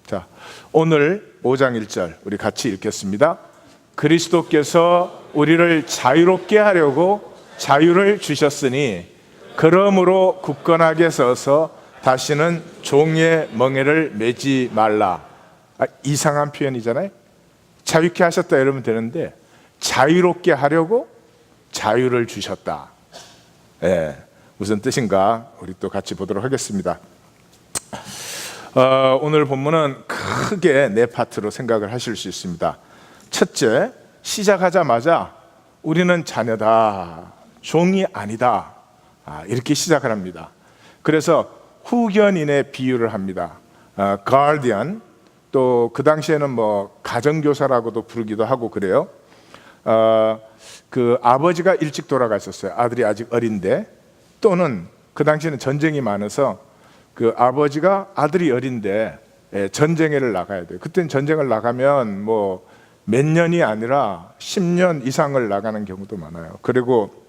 자, 오늘 5장 1절 우리 같이 읽겠습니다. 그리스도께서 우리를 자유롭게 하려고 자유를 주셨으니 그러므로 굳건하게 서서 다시는 종의 멍에를 매지 말라. 이상한 표현이잖아요. 자유케 하셨다 이러면 되는데 자유롭게 하려고 자유를 주셨다. 무슨 뜻인가 우리 또 같이 보도록 하겠습니다. 오늘 본문은 크게 네 파트로 생각을 하실 수 있습니다. 첫째, 시작하자마자 우리는 자녀다, 종이 아니다, 이렇게 시작을 합니다. 그래서 후견인의 비유를 합니다. guardian, 또 그 당시에는 뭐 가정교사라고도 부르기도 하고 그래요. 그 아버지가 일찍 돌아가셨어요. 아들이 아직 어린데, 또는 그 당시에는 전쟁이 많아서 그 아버지가 아들이 어린데 전쟁에를 나가야 돼요. 그때는 전쟁을 나가면 뭐 몇 년이 아니라 10년 이상을 나가는 경우도 많아요. 그리고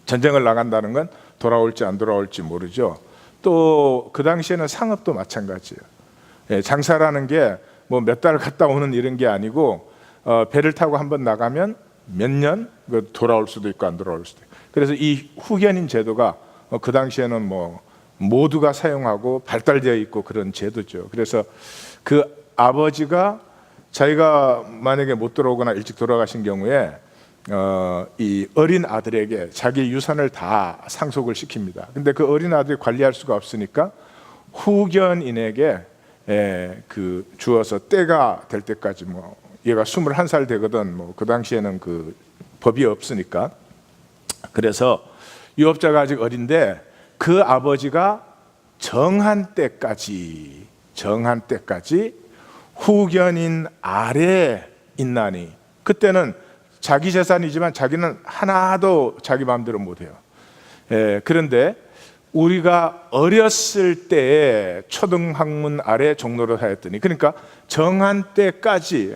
전쟁을 나간다는 건 돌아올지 안 돌아올지 모르죠. 또 그 당시에는 상업도 마찬가지예요. 장사라는 게 뭐 몇 달 갔다 오는 이런 게 아니고 배를 타고 한번 나가면 몇 년 돌아올 수도 있고 안 돌아올 수도 있고. 그래서 이 후견인 제도가 그 당시에는 뭐 모두가 사용하고 발달되어 있고 그런 제도죠. 그래서 그 아버지가 자기가 만약에 못 들어오거나 일찍 돌아가신 경우에 이 어린 아들에게 자기 유산을 다 상속을 시킵니다. 근데 그 어린 아들이 관리할 수가 없으니까 후견인에게 그 주어서 때가 될 때까지, 뭐 얘가 21살 되거든, 뭐 그 당시에는 그 법이 없으니까. 그래서 유업자가 아직 어린데 그 아버지가 정한 때까지 후견인 아래 있나니, 그때는 자기 재산이지만 자기는 하나도 자기 마음대로 못해요. 그런데 우리가 어렸을 때에 초등학문 아래 종로릇 하였더니, 그러니까 정한 때까지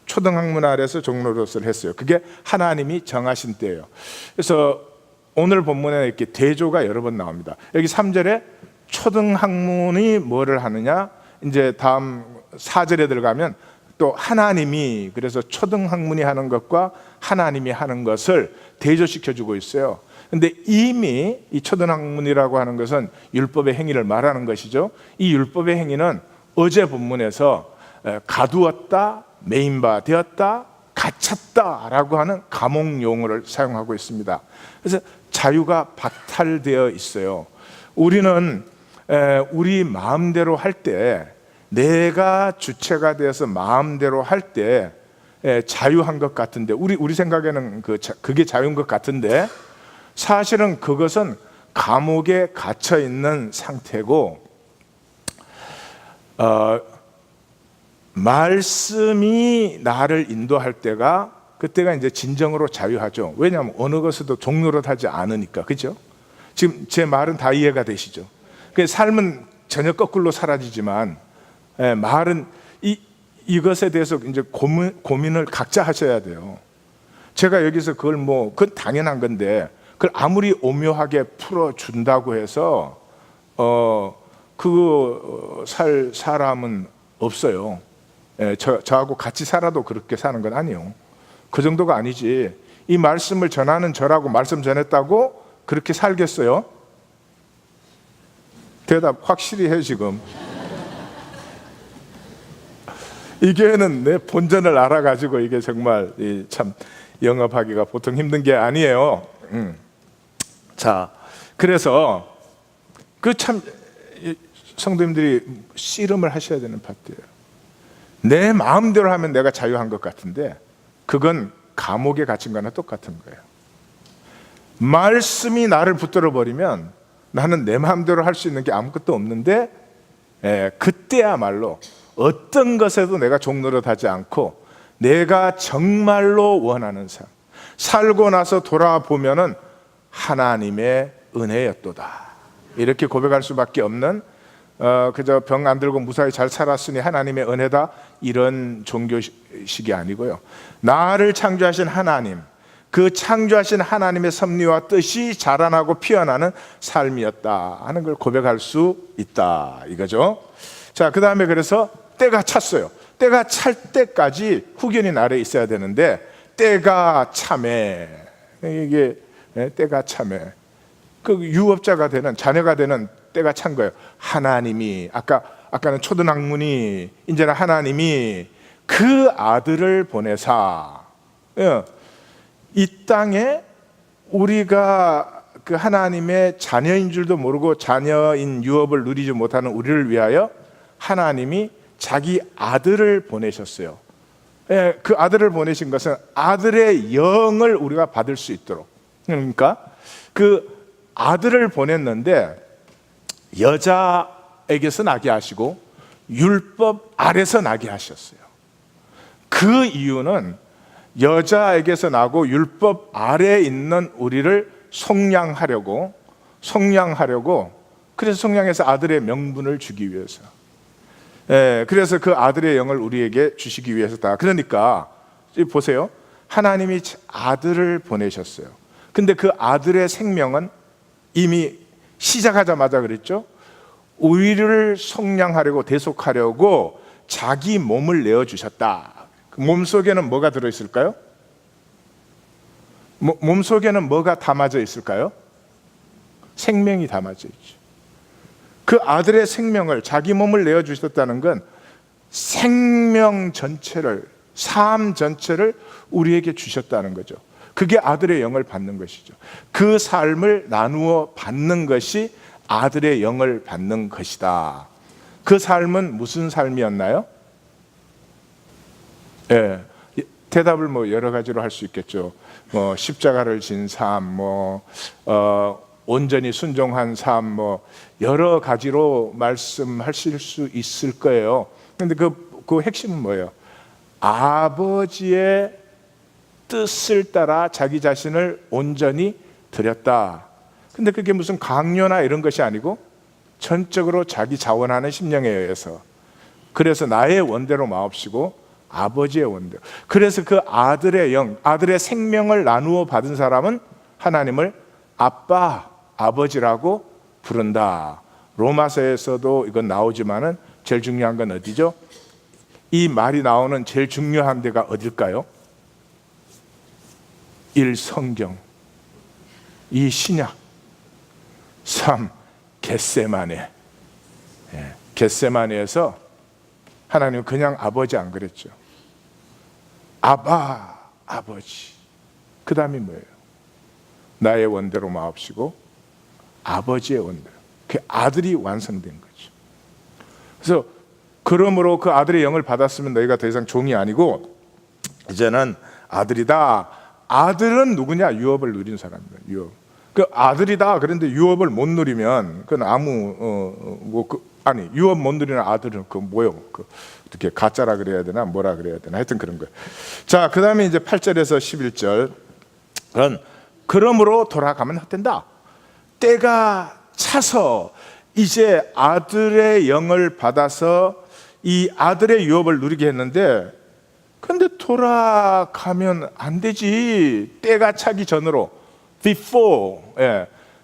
초등학문 아래에서 종로릇을 했어요. 그게 하나님이 정하신 때예요. 그래서 오늘 본문에 이렇게 대조가 여러 번 나옵니다. 여기 3절에 초등학문이 뭐를 하느냐, 이제 다음 4절에 들어가면 또 하나님이, 그래서 초등학문이 하는 것과 하나님이 하는 것을 대조시켜주고 있어요. 근데 이미 이 초등학문이라고 하는 것은 율법의 행위를 말하는 것이죠. 이 율법의 행위는 어제 본문에서 가두었다, 매인바 되었다, 갇혔다라고 하는 감옥 용어를 사용하고 있습니다. 그래서 자유가 박탈되어 있어요. 우리는 우리 마음대로 할 때, 내가 주체가 되어서 마음대로 할 때 자유한 것 같은데, 우리 생각에는 그게 자유인 것 같은데, 사실은 그것은 감옥에 갇혀 있는 상태고, 말씀이 나를 인도할 때가, 그때가 이제 진정으로 자유하죠. 왜냐하면 어느 것에도 종노릇하지 않으니까. 그죠? 지금 제 말은 다 이해가 되시죠? 그 삶은 전혀 거꾸로 사라지지만 말은 이것에 대해서 이제 고민을 각자 하셔야 돼요. 제가 여기서 그건 당연한 건데, 그걸 아무리 오묘하게 풀어준다고 해서 살 사람은 없어요. 저하고 같이 살아도 그렇게 사는 건 아니에요. 그 정도가 아니지. 이 말씀을 전하는 저라고 말씀 전했다고 그렇게 살겠어요? 대답 확실히 해. 지금 이 교회는 내 본전을 알아가지고 이게 정말 참 영업하기가 보통 힘든 게 아니에요. 자, 그래서 참 성도님들이 씨름을 하셔야 되는 파트예요. 내 마음대로 하면 내가 자유한 것 같은데, 그건 감옥에 갇힌 거나 똑같은 거예요. 말씀이 나를 붙들어 버리면 나는 내 마음대로 할 수 있는 게 아무것도 없는데, 그때야말로 어떤 것에도 내가 종노릇하지 않고 내가 정말로 원하는 삶, 살고 나서 돌아보면은 하나님의 은혜였도다, 이렇게 고백할 수밖에 없는, 그저 병 안 들고 무사히 잘 살았으니 하나님의 은혜다, 이런 종교식이 아니고요. 나를 창조하신 하나님, 그 창조하신 하나님의 섭리와 뜻이 자라나고 피어나는 삶이었다 하는 걸 고백할 수 있다, 이거죠. 자, 그 다음에 그래서 때가 찼어요. 때가 찰 때까지 후견이 나라에 있어야 되는데 때가 참에, 이게 때가 참에, 그 유업자가 되는, 자녀가 되는 때가 찬 거예요. 하나님이, 아까는 초등학문이, 이제는 하나님이 그 아들을 보내사, 이 땅에 우리가 그 하나님의 자녀인 줄도 모르고 자녀인 유업을 누리지 못하는 우리를 위하여 하나님이 자기 아들을 보내셨어요. 그 아들을 보내신 것은 아들의 영을 우리가 받을 수 있도록. 그러니까 그 아들을 보냈는데 여자에게서 나게 하시고 율법 아래서 나게 하셨어요. 그 이유는 여자에게서 나고 율법 아래에 있는 우리를 속량하려고, 그래서 속량해서 아들의 명분을 주기 위해서. 그래서 그 아들의 영을 우리에게 주시기 위해서다. 그러니까 보세요, 하나님이 아들을 보내셨어요. 근데 그 아들의 생명은 이미 시작하자마자 그랬죠. 우리를 속량하려고, 대속하려고 자기 몸을 내어주셨다. 그 몸속에는 뭐가 들어있을까요? 몸속에는 뭐가 담아져 있을까요? 생명이 담아져 있죠. 그 아들의 생명을, 자기 몸을 내어주셨다는 건 생명 전체를, 삶 전체를 우리에게 주셨다는 거죠. 그게 아들의 영을 받는 것이죠. 그 삶을 나누어 받는 것이 아들의 영을 받는 것이다. 그 삶은 무슨 삶이었나요? 대답을 뭐 여러 가지로 할 수 있겠죠. 뭐 십자가를 진 삶, 온전히 순종한 삶, 여러 가지로 말씀하실 수 있을 거예요. 그런데 그 핵심은 뭐예요? 아버지의 뜻을 따라 자기 자신을 온전히 드렸다. 근데 그게 무슨 강요나 이런 것이 아니고 전적으로 자기 자원하는 심령에 의해서, 그래서 나의 원대로 마옵시고 아버지의 원대로, 그래서 그 아들의 영, 아들의 생명을 나누어 받은 사람은 하나님을 아빠, 아버지라고 부른다. 로마서에서도 이건 나오지만은 제일 중요한 건 어디죠? 이 말이 나오는 제일 중요한 데가 어딜까요? 1. 성경, 2. 신약, 3. 겟세마네. 겟세마네에서 하나님은 그냥 아버지 안 그랬죠. 아바, 아버지. 그 다음이 뭐예요? 나의 원대로 마옵시고 아버지의 원대로. 그 아들이 완성된 거죠. 그래서 그러므로 그 아들의 영을 받았으면 너희가 더 이상 종이 아니고 이제는 아들이다. 아들은 누구냐? 유업을 누린 사람입니다. 유업. 그 아들이다. 그런데 유업을 못 누리면 그건 유업 못 누리는 아들은 그 뭐요? 어떻게 가짜라 그래야 되나 뭐라 그래야 되나 하여튼 그런 거예요. 자, 그 다음에 이제 8절에서 11절. 그러므로 돌아가면 헛된다. 때가 차서 이제 아들의 영을 받아서 이 아들의 유업을 누리게 했는데, 근데 돌아가면 안 되지. 때가 차기 전으로, before.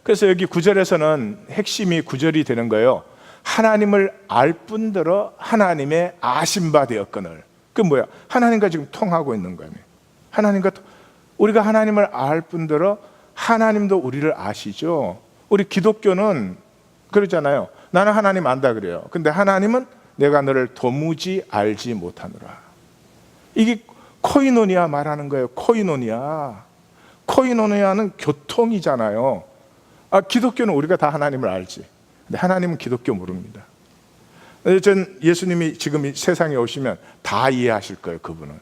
그래서 여기 9절에서는 핵심이 9절이 되는 거예요. 하나님을 알 뿐더러 하나님의 아심바 되었거늘. 그 뭐야? 하나님과 지금 통하고 있는 거예요. 우리가 하나님을 알 뿐더러 하나님도 우리를 아시죠. 우리 기독교는 그러잖아요. 나는 하나님 안다 그래요. 근데 하나님은 내가 너를 도무지 알지 못하노라. 이게 코이노니아 말하는 거예요. 코이노니아는 교통이잖아요. 기독교는 우리가 다 하나님을 알지. 근데 하나님은 기독교 모릅니다. 전 예수님이 지금 이 세상에 오시면 다 이해하실 거예요. 그분은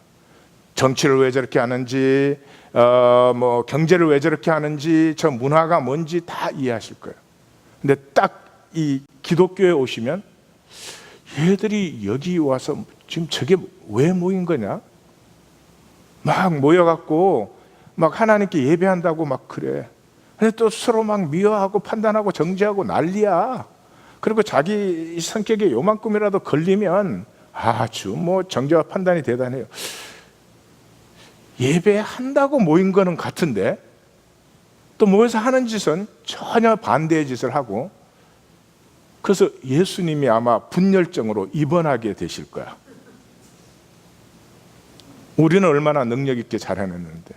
정치를 왜 저렇게 하는지, 경제를 왜 저렇게 하는지, 저 문화가 뭔지 다 이해하실 거예요. 근데 딱 이 기독교에 오시면 얘들이 여기 와서 지금 저게 왜 모인 거냐? 막 모여갖고 막 하나님께 예배한다고 막 그래. 근데 또 서로 막 미워하고 판단하고 정죄하고 난리야. 그리고 자기 성격에 요만큼이라도 걸리면 아주 정죄와 판단이 대단해요. 예배한다고 모인 거는 같은데 또 모여서 하는 짓은 전혀 반대의 짓을 하고, 그래서 예수님이 아마 분열증으로 입원하게 되실 거야. 우리는 얼마나 능력 있게 잘해냈는데.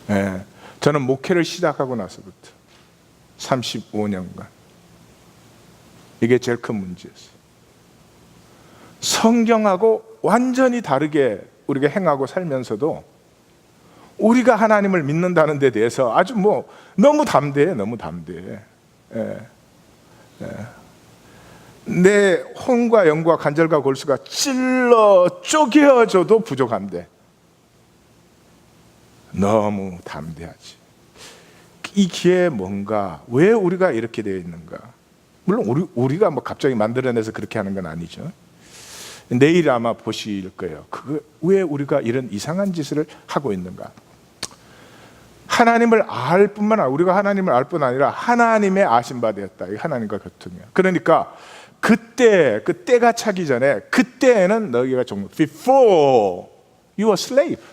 네, 저는 목회를 시작하고 나서부터 35년간 이게 제일 큰 문제였어요. 성경하고 완전히 다르게 우리가 행하고 살면서도 우리가 하나님을 믿는다는 데 대해서 아주 너무 담대해. 너무 담대해. 내 혼과 영과 관절과 골수가 찔러 쪼개어져도 부족한데 너무 담대하지. 이게 뭔가, 왜 우리가 이렇게 되어 있는가? 물론 우리가 갑자기 만들어내서 그렇게 하는 건 아니죠. 내일 아마 보실 거예요. 왜 우리가 이런 이상한 짓을 하고 있는가? 하나님을 알 뿐만 아니라, 우리가 하나님을 알 뿐 아니라 하나님의 아신 바 되었다. 하나님과 교통이야. 그러니까 그때, 그 때가 차기 전에, 그때에는 너희가 before you were slave,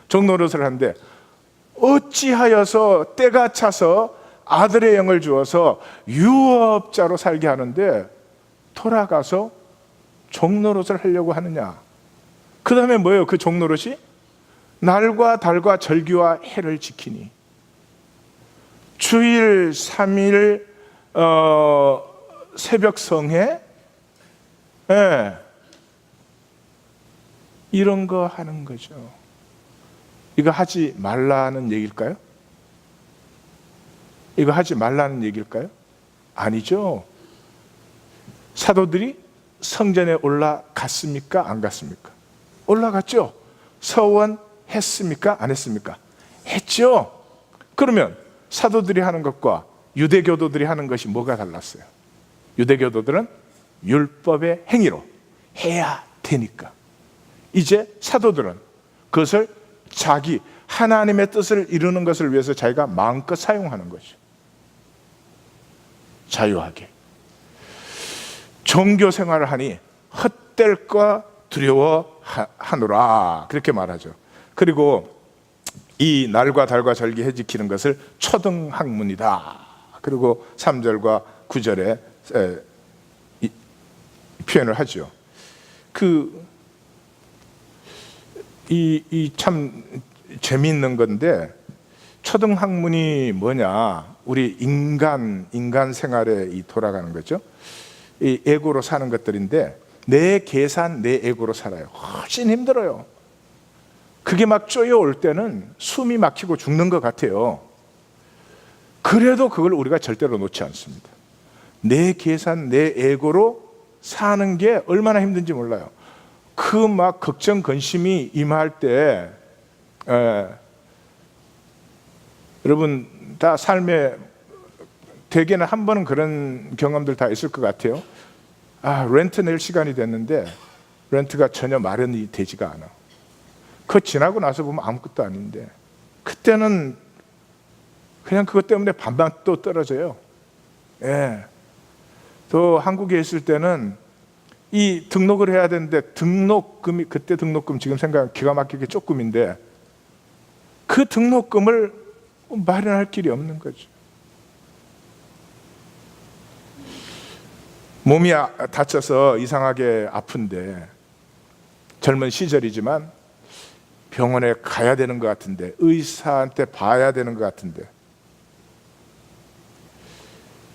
종노릇을 하는데, 어찌하여서 때가 차서 아들의 영을 주어서 유업자로 살게 하는데 돌아가서 종노릇을 하려고 하느냐? 그 다음에 뭐예요? 그 종노릇이 날과 달과 절기와 해를 지키니, 주일 3일 새벽 성회, 이런 거 하는 거죠. 이거 하지 말라는 얘기일까요? 이거 하지 말라는 얘기일까요? 아니죠. 사도들이 성전에 올라갔습니까? 안 갔습니까? 올라갔죠. 서원했습니까? 안 했습니까? 했죠. 그러면 사도들이 하는 것과 유대교도들이 하는 것이 뭐가 달랐어요? 유대교도들은 율법의 행위로 해야 되니까. 이제 사도들은 그것을 자기 하나님의 뜻을 이루는 것을 위해서 자기가 마음껏 사용하는 거죠. 자유하게. 종교 생활을 하니 헛될까 두려워하노라, 그렇게 말하죠. 그리고 이 날과 달과 절기 해 지키는 것을 초등학문이다. 그리고 3절과 9절에 표현을 하죠. 이 참 재미있는 건데, 초등학문이 뭐냐? 우리 인간 생활에 돌아가는 거죠. 이 에고로 사는 것들인데, 내 계산, 내 에고로 살아요. 훨씬 힘들어요. 그게 막 쪼여올 때는 숨이 막히고 죽는 것 같아요. 그래도 그걸 우리가 절대로 놓지 않습니다. 내 계산, 내 에고로 사는 게 얼마나 힘든지 몰라요. 그 막 걱정, 근심이 임할 때, 여러분 다 삶에 대개는 한 번은 그런 경험들 다 있을 것 같아요. 렌트 낼 시간이 됐는데 렌트가 전혀 마련이 되지가 않아. 그거 지나고 나서 보면 아무것도 아닌데, 그때는 그냥 그것 때문에 반반 또 떨어져요. 또 한국에 있을 때는 이 등록을 해야 되는데, 등록금이, 그때 등록금 지금 생각하면 기가 막히게 조금인데, 그 등록금을 마련할 길이 없는 거죠. 몸이 다쳐서 이상하게 아픈데, 젊은 시절이지만 병원에 가야 되는 것 같은데, 의사한테 봐야 되는 것 같은데,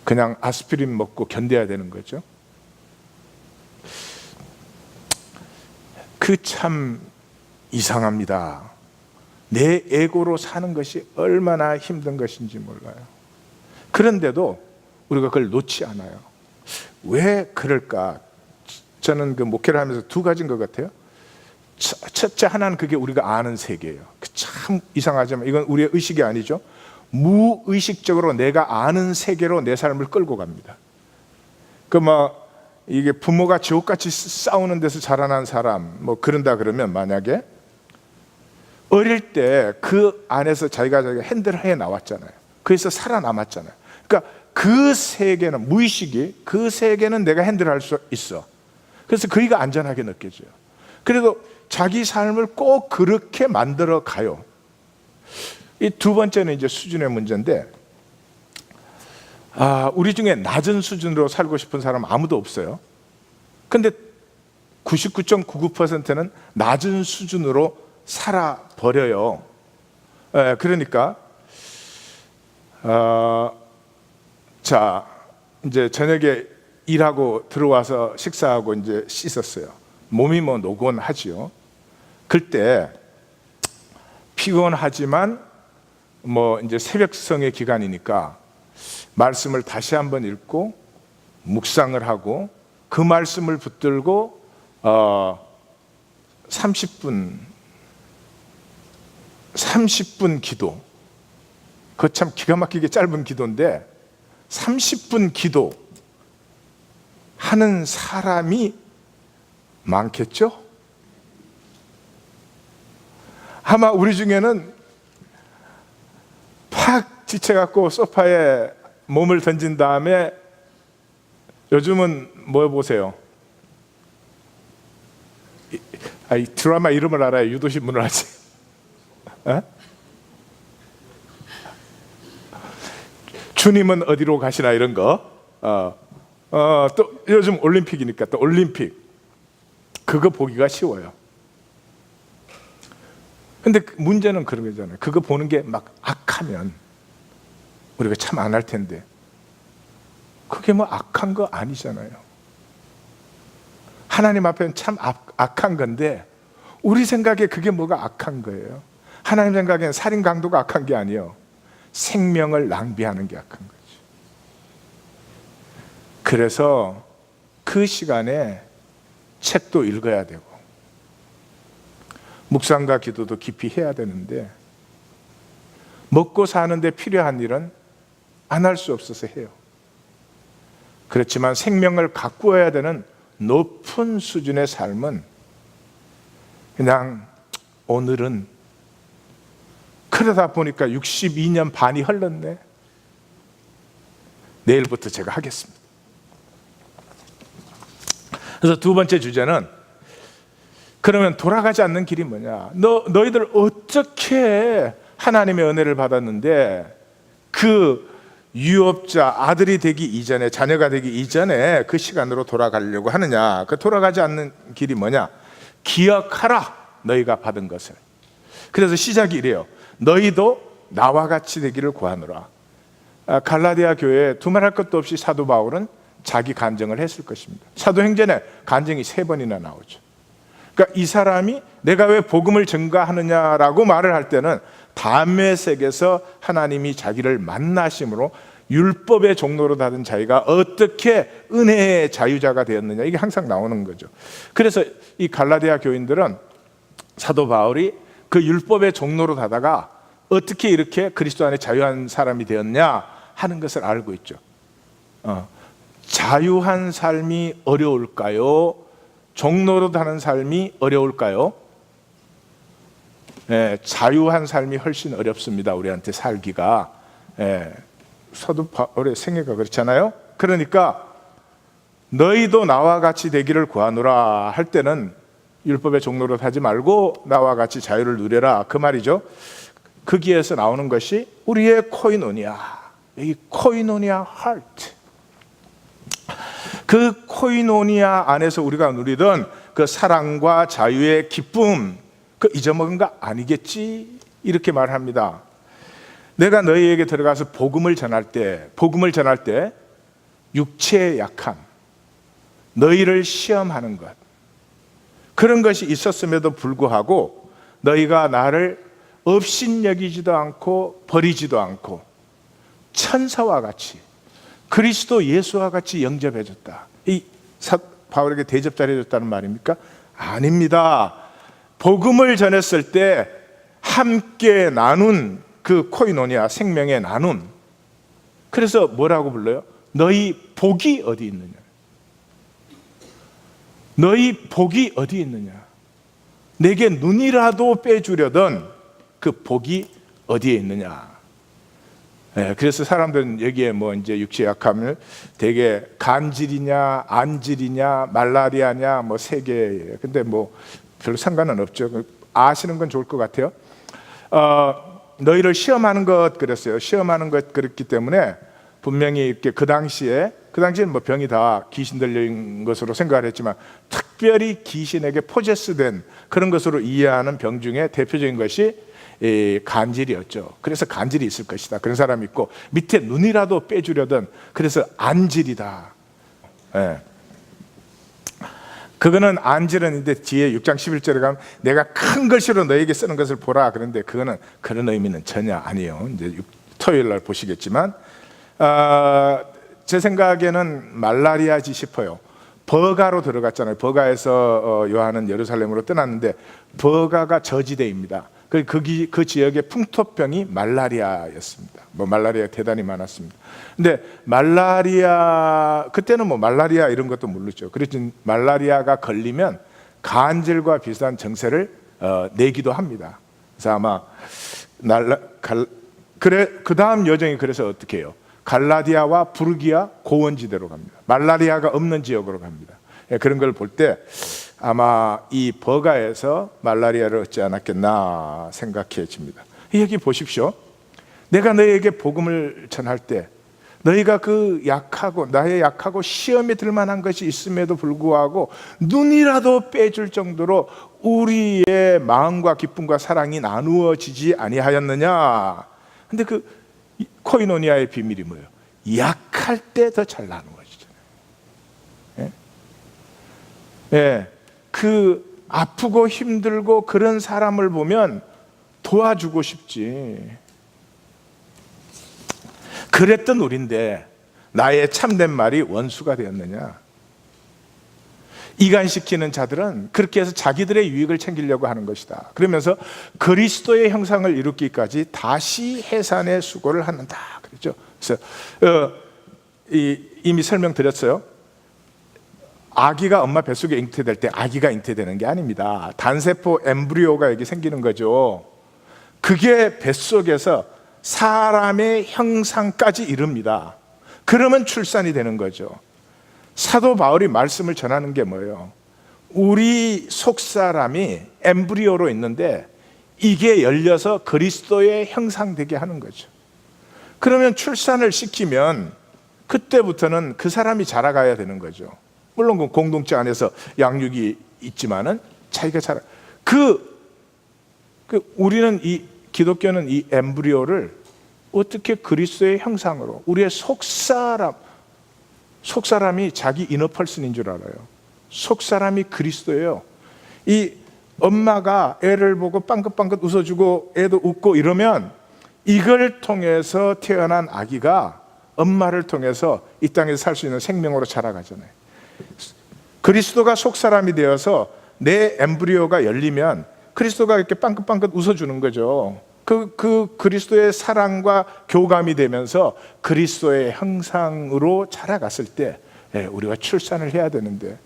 그냥 아스피린 먹고 견뎌야 되는 거죠. 그 참 이상합니다. 내 에고로 사는 것이 얼마나 힘든 것인지 몰라요. 그런데도 우리가 그걸 놓지 않아요. 왜 그럴까? 저는 그 목회를 하면서 두 가지인 것 같아요. 첫째, 하나는 그게 우리가 아는 세계예요. 참 이상하지만 이건 우리의 의식이 아니죠. 무의식적으로 내가 아는 세계로 내 삶을 끌고 갑니다. 이게 부모가 지옥같이 싸우는 데서 자라난 사람, 그런다 그러면, 만약에 어릴 때 그 안에서 자기가 핸들을 해 나왔잖아요. 그래서 살아남았잖아요. 그러니까 그 세계는, 무의식이, 그 세계는 내가 핸들할 수 있어. 그래서 그이가 안전하게 느껴져요. 그래도 자기 삶을 꼭 그렇게 만들어 가요. 이 두 번째는 이제 수준의 문제인데, 우리 중에 낮은 수준으로 살고 싶은 사람 아무도 없어요. 근데 99.99%는 낮은 수준으로 살아버려요. 그러니까 자, 이제 저녁에 일하고 들어와서 식사하고 이제 씻었어요. 몸이 뭐 노곤하지요. 그때 피곤하지만 뭐 이제 새벽성의 기간이니까 말씀을 다시 한번 읽고 묵상을 하고 그 말씀을 붙들고 30분 기도. 그거 참 기가 막히게 짧은 기도인데 30분 기도 하는 사람이 많겠죠? 아마 우리 중에는 팍 지쳐갖고 소파에 몸을 던진 다음에 요즘은 뭐 보세요? 이 드라마 이름을 알아요. 유도신문을 하지. 주님은 어디로 가시나 이런 거. 또 요즘 올림픽이니까 또 올림픽 그거 보기가 쉬워요. 근데 문제는 그런 거잖아요. 그거 보는 게 막 악하면 우리가 참 안 할 텐데 그게 뭐 악한 거 아니잖아요. 하나님 앞에는 참 악한 건데 우리 생각에 그게 뭐가 악한 거예요. 하나님 생각에는 살인 강도가 악한 게 아니에요. 생명을 낭비하는 게 악한 거죠. 그래서 그 시간에 책도 읽어야 되고 묵상과 기도도 깊이 해야 되는데 먹고 사는데 필요한 일은 안 할 수 없어서 해요. 그렇지만 생명을 가꾸어야 되는 높은 수준의 삶은 그냥 오늘은 그러다 보니까 62년 반이 흘렀네. 내일부터 제가 하겠습니다. 그래서 두 번째 주제는 그러면 돌아가지 않는 길이 뭐냐? 너희들 어떻게 하나님의 은혜를 받았는데 그 유업자 아들이 되기 이전에 자녀가 되기 이전에 그 시간으로 돌아가려고 하느냐? 그 돌아가지 않는 길이 뭐냐? 기억하라 너희가 받은 것을. 그래서 시작이 이래요. 너희도 나와 같이 되기를 구하노라. 갈라디아 교회에 두말할 것도 없이 사도 바울은 자기 간증을 했을 것입니다. 사도행전에 간증이 3번이나 나오죠. 그러니까 이 사람이 내가 왜 복음을 증거하느냐라고 말을 할 때는 담메색에서 하나님이 자기를 만나심으로 율법의 종로로 닫은 자기가 어떻게 은혜의 자유자가 되었느냐, 이게 항상 나오는 거죠. 그래서 이 갈라디아 교인들은 사도 바울이 그 율법의 종로로 닫아가 어떻게 이렇게 그리스도 안에 자유한 사람이 되었냐 하는 것을 알고 있죠. 자유한 삶이 어려울까요? 종로로 닫는 삶이 어려울까요? 자유한 삶이 훨씬 어렵습니다. 우리한테 살기가. 사도 바울의 생애가 그렇잖아요. 그러니까 너희도 나와 같이 되기를 구하노라 할 때는 율법의 종로로 하지 말고 나와 같이 자유를 누려라 그 말이죠. 거기에서 나오는 것이 우리의 코이노니아, 이 코이노니아 하트. 그 코이노니아 안에서 우리가 누리던 그 사랑과 자유의 기쁨, 그 잊어먹은 거 아니겠지? 이렇게 말합니다. 내가 너희에게 들어가서 복음을 전할 때 육체의 약함, 너희를 시험하는 것, 그런 것이 있었음에도 불구하고 너희가 나를 업신여기지도 않고 버리지도 않고 천사와 같이 그리스도 예수와 같이 영접해줬다. 이 바울에게 대접자를 해줬다는 말입니까? 아닙니다. 복음을 전했을 때 함께 나눈 그 코이노니아, 생명의 나눔. 그래서 뭐라고 불러요? 너희 복이 어디 있느냐? 너희 복이 어디 있느냐? 내게 눈이라도 빼주려던 그 복이 어디에 있느냐? 그래서 사람들은 여기에 뭐 이제 육체 약함을 되게 간질이냐, 안질이냐, 말라리아냐, 뭐 3개예요. 근데 뭐 별로 상관은 없죠. 아시는 건 좋을 것 같아요. 너희를 시험하는 것 그랬어요. 시험하는 것 그랬기 때문에 분명히 이렇게 그 당시에는 뭐 병이 다 귀신 들린 것으로 생각을 했지만 특별히 귀신에게 포제스된 그런 것으로 이해하는 병 중에 대표적인 것이 간질이었죠. 그래서 간질이 있을 것이다. 그런 사람이 있고, 밑에 눈이라도 빼주려던, 그래서 안질이다. 예. 그거는 안질은인데 뒤에 6장 11절에 가면 내가 큰 글씨로 너에게 쓰는 것을 보라. 그런데 그거는 그런 의미는 전혀 아니에요. 이제 토요일 날 보시겠지만, 제 생각에는 말라리아지 싶어요. 버가로 들어갔잖아요. 버가에서 요한은 예루살렘으로 떠났는데 버가가 저지대입니다. 그 지역의 풍토병이 말라리아였습니다. 뭐 말라리아 대단히 많았습니다. 근데 말라리아, 그때는 뭐 말라리아 이런 것도 모르죠. 그렇지, 말라리아가 걸리면 간질과 비슷한 증세를 내기도 합니다. 그래서 아마 그 다음 여정이 그래서 어떻게 해요? 갈라디아와 부르기아 고원지대로 갑니다. 말라리아가 없는 지역으로 갑니다. 그런 걸 볼 때 아마 이 버가에서 말라리아를 얻지 않았겠나 생각해집니다. 여기 보십시오. 내가 너희에게 복음을 전할 때 너희가 그 약하고 나의 약하고 시험에 들 만한 것이 있음에도 불구하고 눈이라도 빼줄 정도로 우리의 마음과 기쁨과 사랑이 나누어지지 아니하였느냐. 근데 그 코이노니아의 비밀이 뭐예요? 약할 때 더 잘 나누어지잖아요. 예? 예. 그 아프고 힘들고 그런 사람을 보면 도와주고 싶지. 그랬던 우리인데 나의 참된 말이 원수가 되었느냐. 이간시키는 자들은 그렇게 해서 자기들의 유익을 챙기려고 하는 것이다. 그러면서 그리스도의 형상을 이루기까지 다시 해산의 수고를 하는다. 그렇죠? 그래서 이미 설명드렸어요. 아기가 엄마 뱃속에 잉태될 때 아기가 잉태되는 게 아닙니다. 단세포 엠브리오가 여기 생기는 거죠. 그게 뱃속에서 사람의 형상까지 이릅니다. 그러면 출산이 되는 거죠. 사도 바울이 말씀을 전하는 게 뭐예요? 우리 속사람이 엠브리오로 있는데 이게 열려서 그리스도의 형상되게 하는 거죠. 그러면 출산을 시키면 그때부터는 그 사람이 자라가야 되는 거죠. 물론 그 공동체 안에서 양육이 있지만은 자기가 우리는 이 기독교는 이 엠브리오를 어떻게 그리스도의 형상으로 우리의 속사람이 자기 이너펄슨인 줄 알아요. 속사람이 그리스도예요. 이 엄마가 애를 보고 빵긋빵긋 웃어주고 애도 웃고 이러면 이걸 통해서 태어난 아기가 엄마를 통해서 이 땅에서 살 수 있는 생명으로 자라가잖아요. 그리스도가 속사람이 되어서 내 엠브리오가 열리면 그리스도가 이렇게 빵긋빵긋 웃어주는 거죠. 그 그리스도의 사랑과 교감이 되면서 그리스도의 형상으로 자라갔을 때 우리가 출산을 해야 되는데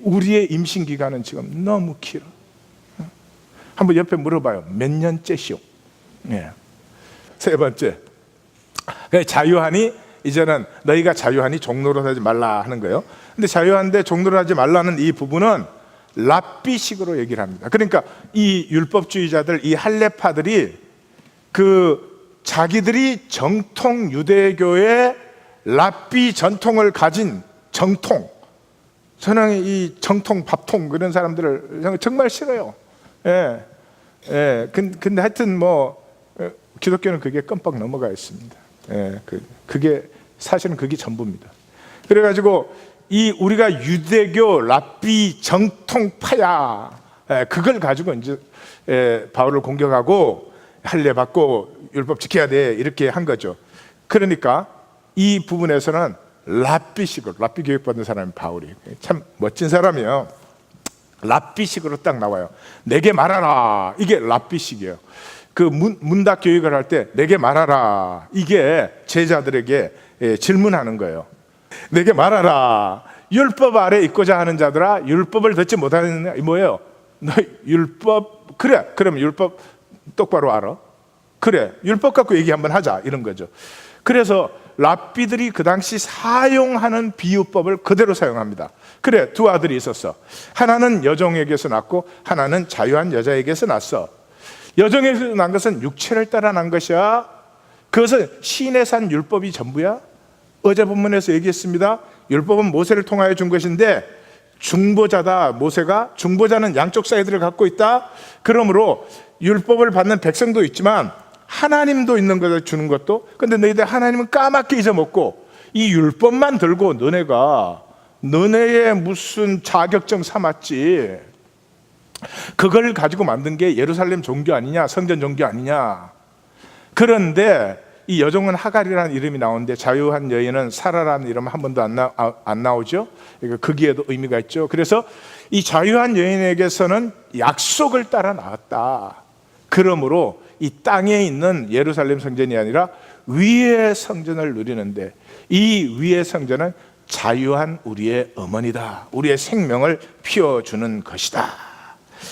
우리의 임신 기간은 지금 너무 길어. 한번 옆에 물어봐요. 몇 년째시오? 세 번째, 자유하니 이제는 너희가 자유하니 종노릇 하지 말라 하는 거예요. 근데 자유한데 종노릇 하지 말라는 이 부분은 랍비식으로 얘기를 합니다. 그러니까 이 율법주의자들, 이 할례파들이 자기들이 정통 유대교의 랍비 전통을 가진 정통, 저는 이 정통 밥통 그런 사람들을 정말 싫어요. 근데 하여튼 뭐 기독교는 그게 껌뻑 넘어가 있습니다. 그게 사실은 그게 전부입니다. 그래가지고 우리가 유대교 랍비 정통파야, 그걸 가지고 이제 바울을 공격하고 할례 받고 율법 지켜야 돼 이렇게 한 거죠. 그러니까 이 부분에서는 랍비식으로, 랍비 교육받은 사람이 바울이 참 멋진 사람이에요. 랍비식으로 딱 나와요. 내게 말하라, 이게 랍비식이에요. 그 문답 교육을 할 때 내게 말하라, 이게 제자들에게 질문하는 거예요. 내게 말하라, 율법 아래 있고자 하는 자들아, 율법을 듣지 못하느냐. 뭐예요? 너 율법, 그래, 그럼 율법 똑바로 알아? 그래, 율법 갖고 얘기 한번 하자, 이런 거죠. 그래서 랍비들이 그 당시 사용하는 비유법을 그대로 사용합니다. 그래, 두 아들이 있었어. 하나는 여종에게서 낳고 하나는 자유한 여자에게서 낳았어. 여종에게서 난 것은 육체를 따라 난 것이야. 그것은 신의 산 율법이 전부야? 어제 본문에서 얘기했습니다. 율법은 모세를 통하여 준 것인데 중보자다. 모세가 중보자는 양쪽 사이드를 갖고 있다. 그러므로 율법을 받는 백성도 있지만 하나님도 있는 것을 주는 것도. 근데 너희들 하나님은 까맣게 잊어먹고 이 율법만 들고 너네의 무슨 자격증 삼았지. 그걸 가지고 만든 게 예루살렘 종교 아니냐, 성전 종교 아니냐. 그런데 이 여종은 하갈이라는 이름이 나오는데 자유한 여인은 사라라는 이름은 한 번도 안 나오죠. 거기에도 의미가 있죠. 그래서 이 자유한 여인에게서는 약속을 따라 나왔다. 그러므로 이 땅에 있는 예루살렘 성전이 아니라 위의 성전을 누리는데, 이 위의 성전은 자유한 우리의 어머니다. 우리의 생명을 피워주는 것이다.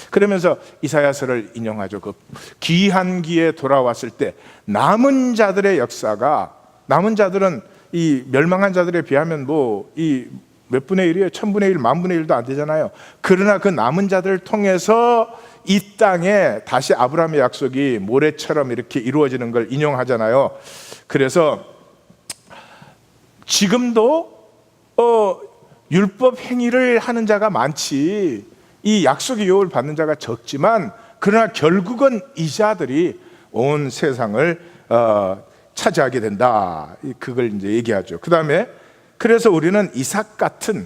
그러면서 이사야서를 인용하죠. 그 귀한 기에 돌아왔을 때 남은 자들의 역사가, 남은 자들은 이 멸망한 자들에 비하면 뭐 이 몇 분의 1이에요? 1000분의 1, 10,000분의 1도 안 되잖아요. 그러나 그 남은 자들을 통해서 이 땅에 다시 아브라함의 약속이 모래처럼 이렇게 이루어지는 걸 인용하잖아요. 그래서 지금도 율법 행위를 하는 자가 많지, 이 약속의 유업을 받는 자가 적지만, 그러나 결국은 이 자들이 온 세상을 차지하게 된다. 그걸 이제 얘기하죠. 그 다음에 그래서 우리는 이삭 같은,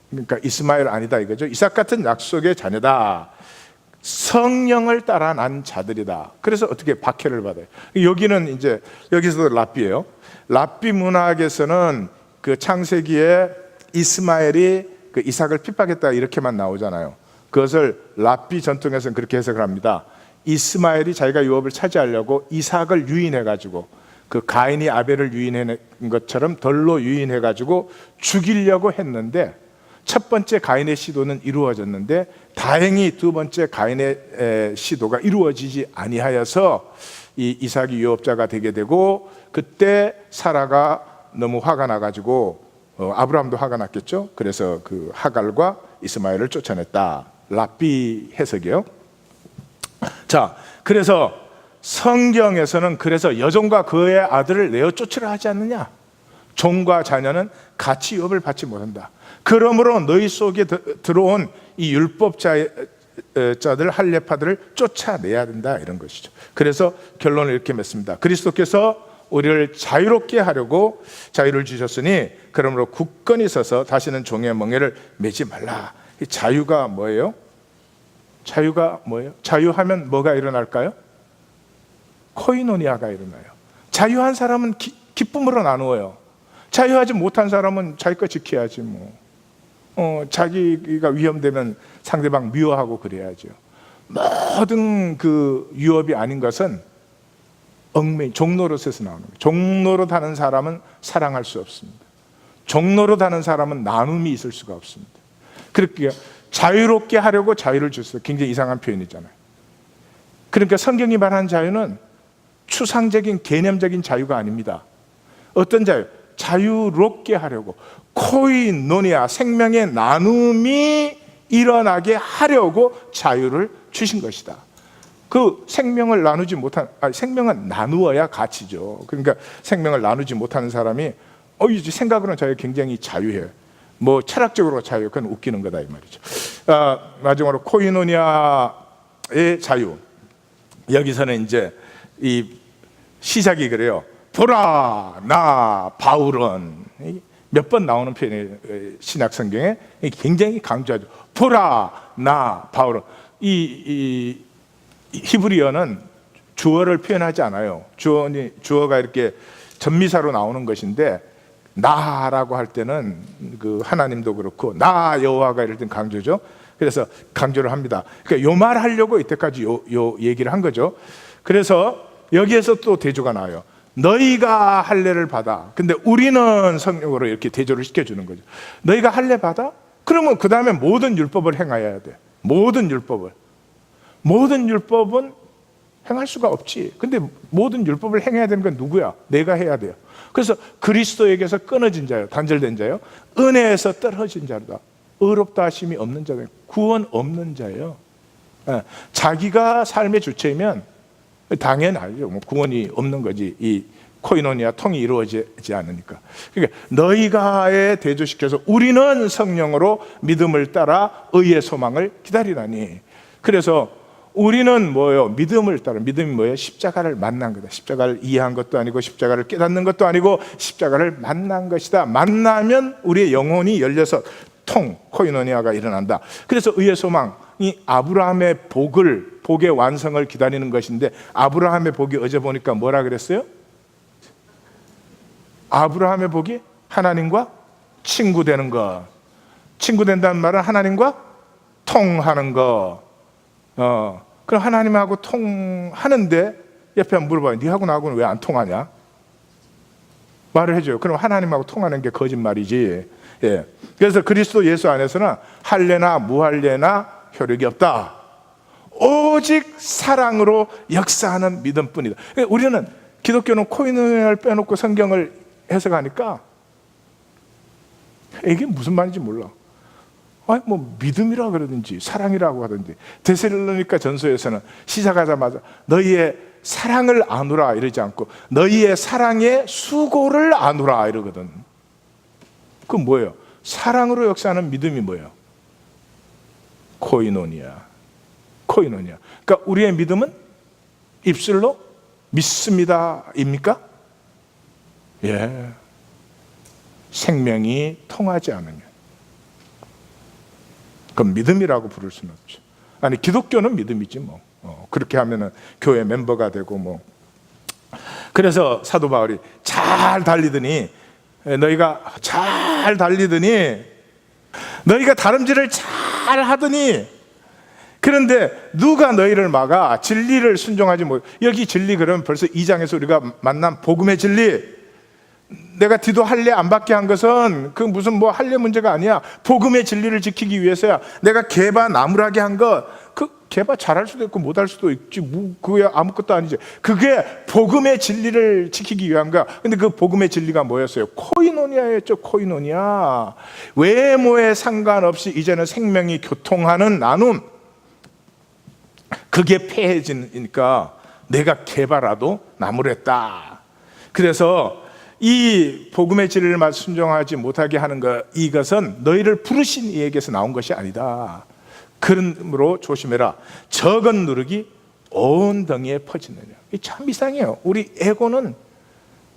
그러니까 이스마엘 아니다 이거죠. 이삭 같은 약속의 자녀다. 성령을 따라 난 자들이다. 그래서 어떻게 박해를 받아요? 여기는 이제 여기서도 랍비예요. 랍비 문학에서는 그 창세기에 이스마엘이 그 이삭을 핍박했다 이렇게만 나오잖아요. 그것을 랍비 전통에서는 그렇게 해석을 합니다. 이스마엘이 자기가 유업을 차지하려고 이삭을 유인해가지고, 그 가인이 아벨을 유인한 것처럼 덜로 유인해가지고 죽이려고 했는데, 첫 번째 가인의 시도는 이루어졌는데 다행히 두 번째 가인의 시도가 이루어지지 아니하여서 이 이삭이 유업자가 되게 되고, 그때 사라가 너무 화가 나가지고 아브라함도 화가 났겠죠. 그래서 그 하갈과 이스마엘을 쫓아냈다. 랍비 해석이에요. 자, 그래서 성경에서는 그래서 여종과 그의 아들을 내어 쫓으라 하지 않느냐. 종과 자녀는 같이 유업을 받지 못한다. 그러므로 너희 속에 들어온 이 율법자들 할례파들을 쫓아내야 된다, 이런 것이죠. 그래서 결론을 이렇게 맺습니다. 그리스도께서 우리를 자유롭게 하려고 자유를 주셨으니 그러므로 굳건히 서서 다시는 종의 멍에를 매지 말라. 이 자유가 뭐예요? 자유가 뭐예요? 자유하면 뭐가 일어날까요? 코이노니아가 일어나요. 자유한 사람은 기쁨으로 나누어요. 자유하지 못한 사람은 자기 거 지켜야지 뭐. 자기가 위험되면 상대방 미워하고 그래야죠. 모든 그 유업이 아닌 것은 얽매인 종노릇에서 나오는 거예요. 종노릇 하는 사람은 사랑할 수 없습니다. 종노릇 하는 사람은 나눔이 있을 수가 없습니다. 그렇게 자유롭게 하려고 자유를 줬어요. 굉장히 이상한 표현이잖아요. 그러니까 성경이 말하는 자유는 추상적인 개념적인 자유가 아닙니다. 어떤 자유? 자유롭게 하려고, 코이노니아, 생명의 나눔이 일어나게 하려고 자유를 주신 것이다. 그 생명을 나누지 못한, 생명은 나누어야 가치죠. 그러니까 생명을 나누지 못하는 사람이 생각으로는 자유 굉장히 자유해요. 뭐 철학적으로 자유, 그건 웃기는 거다 이 말이죠. 마지막으로 코이노니아의 자유. 여기서는 이제 이 시작이 그래요. 보라 나 바울은, 몇 번 나오는 표현이에요. 신약 성경에 굉장히 강조하죠. 보라 나 바울은. 이 히브리어는 주어를 표현하지 않아요. 주어가 이렇게 전미사로 나오는 것인데, 나라고 할 때는 그 하나님도 그렇고 나 여호와가 이럴 땐 강조죠. 그래서 강조를 합니다. 그러니까 요 말 하려고 이때까지 요 얘기를 한 거죠. 그래서 여기에서 또 대조가 나와요. 너희가 할례를 받아. 근데 우리는 성령으로 이렇게 대조를 시켜주는 거죠. 너희가 할례 받아? 그러면 그 다음에 모든 율법을 행하여야 돼. 모든 율법은 행할 수가 없지. 근데 모든 율법을 행해야 되는 건 누구야? 내가 해야 돼요. 그래서 그리스도에게서 끊어진 자요, 단절된 자요, 은혜에서 떨어진 자다. 의롭다 하심이 없는 자가, 구원 없는 자예요. 자기가 삶의 주체이면 당연하죠. 구원이 없는 거지. 이 코이노니아 통이 이루어지지 않으니까. 그러니까 너희가에 대조시켜서 우리는 성령으로 믿음을 따라 의의 소망을 기다리나니. 그래서 우리는 뭐예요? 믿음을 따라. 믿음이 뭐예요? 십자가를 만난 거다. 십자가를 이해한 것도 아니고 십자가를 깨닫는 것도 아니고 십자가를 만난 것이다. 만나면 우리의 영혼이 열려서 코이노니아가 일어난다. 그래서 의의 소망이 아브라함의 복의 완성을 기다리는 것인데, 아브라함의 복이 어제 보니까 뭐라 그랬어요? 아브라함의 복이 하나님과 친구 되는 것. 친구 된다는 말은 하나님과 통하는 것. 그럼 하나님하고 통하는데 옆에 한번 물어봐요. 니하고 나하고는 왜 안 통하냐? 말을 해줘요. 그럼 하나님하고 통하는 게 거짓말이지. 예. 그래서 그리스도 예수 안에서는 할례나 무할례나 효력이 없다. 오직 사랑으로 역사하는 믿음뿐이다. 우리는 기독교는 코이노니아를 빼놓고 성경을 해석하니까 이게 무슨 말인지 몰라. 아니 뭐 믿음이라 그러든지 사랑이라고 하든지. 데살로니가 전서에서는 시작하자마자 너희의 사랑을 아누라 이러지 않고 너희의 사랑의 수고를 아누라 이러거든. 그건 뭐예요? 사랑으로 역사하는 믿음이 뭐예요? 코이노니아. 그러니까 우리의 믿음은 입술로 믿습니다입니까? 예. 생명이 통하지 않으면 그건 믿음이라고 부를 수는 없죠. 아니 기독교는 믿음이지 뭐. 그렇게 하면은 교회 멤버가 되고 뭐. 그래서 사도 바울이 잘 달리더니 너희가 다름질을 잘 하더니, 그런데 누가 너희를 막아? 진리를 순종하지 못. 여기 진리 그러면 벌써 2장에서 우리가 만난 복음의 진리. 내가 디도 할례 안 받게 한 것은 그 무슨 뭐 할례 문제가 아니야. 복음의 진리를 지키기 위해서야. 내가 개바 나무라게 한 것, 그 개바 잘할 수도 있고 못할 수도 있지. 그게 아무것도 아니지. 그게 복음의 진리를 지키기 위한 거야. 근데 그 복음의 진리가 뭐였어요? 코이노니아였죠. 코이노니아. 외모에 상관없이 이제는 생명이 교통하는 나눔. 그게 폐해지니까 내가 개바라도 나무랬다. 그래서 이 복음의 진리를 순종하지 못하게 하는 것, 이것은 너희를 부르신 이에게서 나온 것이 아니다. 그러므로 조심해라. 적은 누룩이 온 덩이에 퍼지느냐. 이게 참 이상해요. 우리 에고는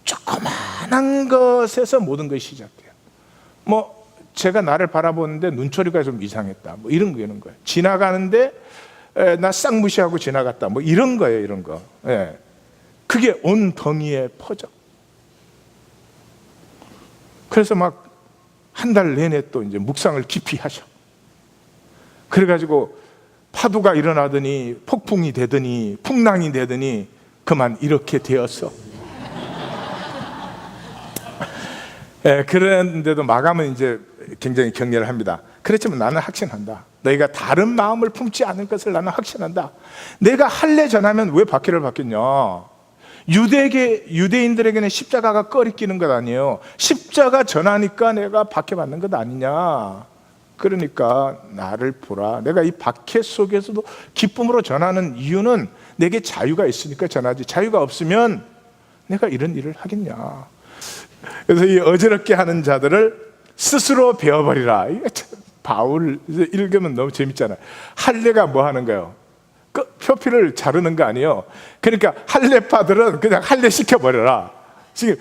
조그만한 것에서 모든 것이 시작돼요. 뭐 제가 나를 바라보는데 눈초리가 좀 이상했다. 뭐 이런 거예요. 지나가는데 나 싹 무시하고 지나갔다. 뭐 이런 거예요. 이런 거. 예. 그게 온 덩이에 퍼져. 그래서 막 한 달 내내 또 이제 묵상을 깊이 하셔. 그래가지고 파도가 일어나더니 폭풍이 되더니 풍랑이 되더니 그만 이렇게 되었어. 예, 그런데도 마감은 이제 굉장히 격려를 합니다. 그렇지만 나는 확신한다. 너희가 다른 마음을 품지 않을 것을 나는 확신한다. 내가 할례 전하면 왜 박해를 받겠냐? 유대인들에게는 십자가가 꺼리끼는 것 아니에요. 십자가 전하니까 내가 박해받는 것 아니냐. 그러니까 나를 보라. 내가 이 박해 속에서도 기쁨으로 전하는 이유는 내게 자유가 있으니까 전하지. 자유가 없으면 내가 이런 일을 하겠냐. 그래서 이 어지럽게 하는 자들을 스스로 베어버리라. 이거 참 바울 읽으면 너무 재밌잖아요. 할례가 뭐 하는 거예요? 그 표피를 자르는 거 아니에요. 그러니까 할례파들은 그냥 할례 시켜버려라. 지금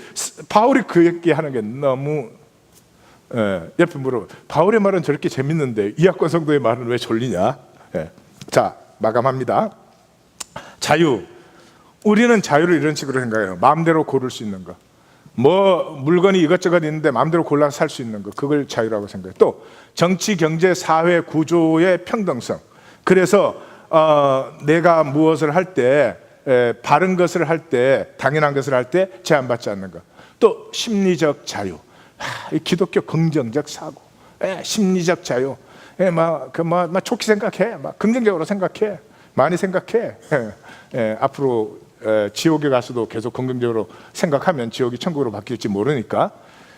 바울이 그 얘기 하는 게 너무 옆에 물어봐. 바울의 말은 저렇게 재밌는데 이학권 성도의 말은 왜 졸리냐? 자, 마감합니다. 자유. 우리는 자유를 이런 식으로 생각해요. 마음대로 고를 수 있는 거. 뭐 물건이 이것저것 있는데 마음대로 골라서 살 수 있는 거. 그걸 자유라고 생각해요. 또 정치, 경제, 사회 구조의 평등성. 그래서 내가 무엇을 할 때 바른 것을 할 때, 당연한 것을 할 때 제한받지 않는 것. 또 심리적 자유. 기독교 긍정적 사고, 심리적 자유. 막 좋게 생각해, 막 긍정적으로 생각해, 많이 생각해. 앞으로 지옥에 가서도 계속 긍정적으로 생각하면 지옥이 천국으로 바뀔지 모르니까.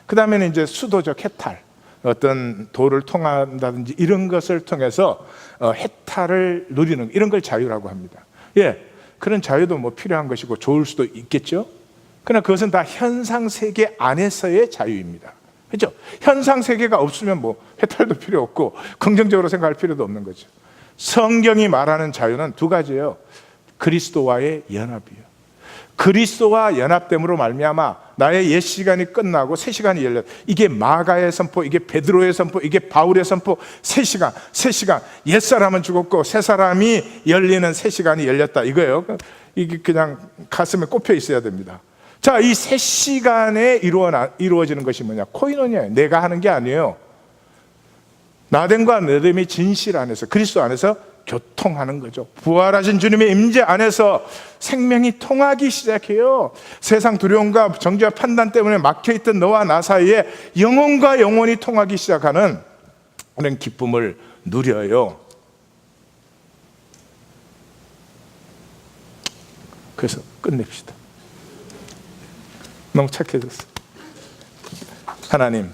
그 다음에는 이제 수도적 해탈, 어떤 도를 통한다든지 이런 것을 통해서 해탈을 누리는 이런 걸 자유라고 합니다. 예, 그런 자유도 뭐 필요한 것이고 좋을 수도 있겠죠. 그러나 그것은 다 현상 세계 안에서의 자유입니다. 그렇죠? 현상 세계가 없으면 뭐 해탈도 필요 없고 긍정적으로 생각할 필요도 없는 거죠. 성경이 말하는 자유는 두 가지예요. 그리스도와의 연합이에요. 그리스도와 연합됨으로 말미암아 나의 옛 시간이 끝나고 새 시간이 열렸다. 이게 마가의 선포, 이게 베드로의 선포, 이게 바울의 선포. 새 시간. 옛 사람은 죽었고 새 사람이 열리는 새 시간이 열렸다 이거예요. 이게 그냥 가슴에 꼽혀 있어야 됩니다. 자, 이 새 시간에 이루어지는 것이 뭐냐? 코이노니아예요. 내가 하는 게 아니에요. 나됨과 너됨의 진실 안에서, 그리스도 안에서 교통하는 거죠. 부활하신 주님의 임재 안에서 생명이 통하기 시작해요. 세상 두려움과 정죄와 판단 때문에 막혀있던 너와 나 사이에 영혼과 영혼이 통하기 시작하는 그런 기쁨을 누려요. 그래서 끝냅시다. 너무 착해졌어. 하나님,